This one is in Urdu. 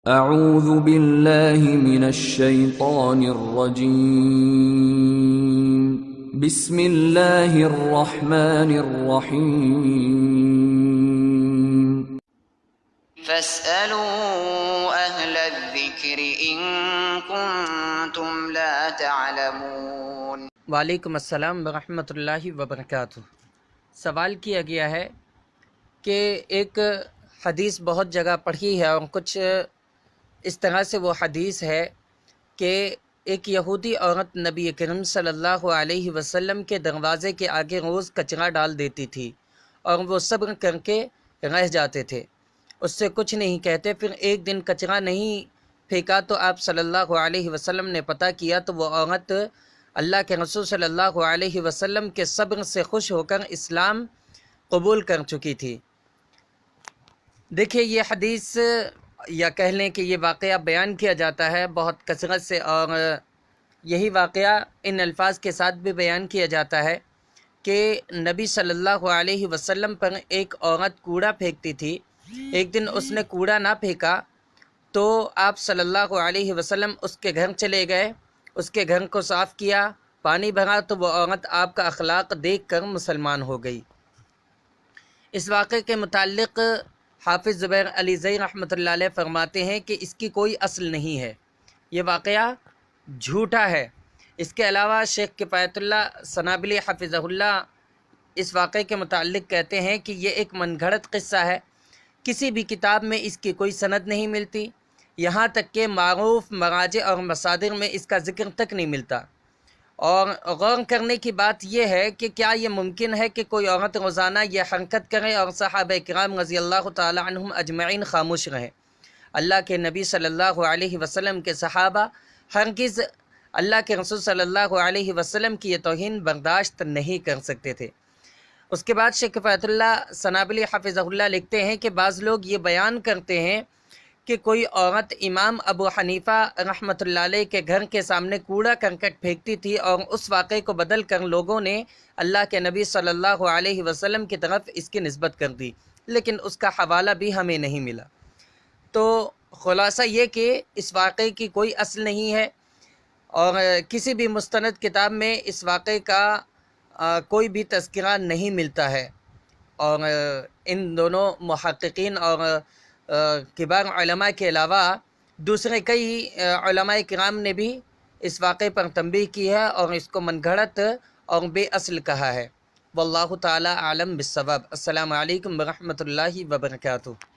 اعوذ باللہ من الشیطان الرجیم بسم اللہ الرحمن الرحیم فاسألوا أهل الذكر إن كنتم لا تعلمون۔ وعلیکم السلام ورحمۃ اللہ وبرکاتہ۔ سوال کیا گیا ہے کہ ایک حدیث بہت جگہ پڑھی ہے اور کچھ اس طرح سے وہ حدیث ہے کہ ایک یہودی عورت نبی کریم صلی اللہ علیہ وسلم کے دروازے کے آگے روز کچرا ڈال دیتی تھی اور وہ صبر کر کے رہ جاتے تھے، اس سے کچھ نہیں کہتے۔ پھر ایک دن کچرا نہیں پھینکا تو آپ صلی اللہ علیہ وسلم نے پتہ کیا تو وہ عورت اللہ کے رسول صلی اللہ علیہ وسلم کے صبر سے خوش ہو کر اسلام قبول کر چکی تھی۔ دیکھیے یہ حدیث یا کہہ لیں کہ یہ واقعہ بیان کیا جاتا ہے بہت کثرت سے، اور یہی واقعہ ان الفاظ کے ساتھ بھی بیان کیا جاتا ہے کہ نبی صلی اللہ علیہ وسلم پر ایک عورت کوڑا پھینکتی تھی۔ ایک دن اس نے کوڑا نہ پھینکا تو آپ صلی اللہ علیہ وسلم اس کے گھر چلے گئے، اس کے گھر کو صاف کیا، پانی بھرا تو وہ عورت آپ کا اخلاق دیکھ کر مسلمان ہو گئی۔ اس واقعے کے متعلق حافظ زبیر علی زئی رحمۃ اللہ علیہ فرماتے ہیں کہ اس کی کوئی اصل نہیں ہے، یہ واقعہ جھوٹا ہے۔ اس کے علاوہ شیخ کفایت اللہ سنابلی حفظہ اللہ اس واقعے کے متعلق کہتے ہیں کہ یہ ایک من گھڑت قصہ ہے، کسی بھی کتاب میں اس کی کوئی سند نہیں ملتی، یہاں تک کہ معروف مراجع اور مصادر میں اس کا ذکر تک نہیں ملتا۔ اور غور کرنے کی بات یہ ہے کہ کیا یہ ممکن ہے کہ کوئی عورت روزانہ یہ حرکت کرے اور صحابہ کرام رضی اللہ تعالی عنہم اجمعین خاموش رہیں؟ اللہ کے نبی صلی اللہ علیہ وسلم کے صحابہ ہرگز اللہ کے رسول صلی اللہ علیہ وسلم کی یہ توہین برداشت نہیں کر سکتے تھے۔ اس کے بعد شیخ کفایت اللہ سنابلی حفظہ اللہ لکھتے ہیں کہ بعض لوگ یہ بیان کرتے ہیں کہ کوئی عورت امام ابو حنیفہ رحمۃ اللہ علیہ کے گھر کے سامنے کوڑا کرکٹ پھینکتی تھی اور اس واقعے کو بدل کر لوگوں نے اللہ کے نبی صلی اللہ علیہ وسلم کی طرف اس کی نسبت کر دی، لیکن اس کا حوالہ بھی ہمیں نہیں ملا۔ تو خلاصہ یہ کہ اس واقعے کی کوئی اصل نہیں ہے اور کسی بھی مستند کتاب میں اس واقعے کا کوئی بھی تذکرہ نہیں ملتا ہے، اور ان دونوں محققین اور کبار علماء کے علاوہ دوسرے کئی علماء کرام نے بھی اس واقعے پر تنبیہ کی ہے اور اس کو من گھڑت اور بے اصل کہا ہے۔ واللہ تعالی عالم بالصواب۔ السلام علیکم ورحمۃ اللہ وبرکاتہ۔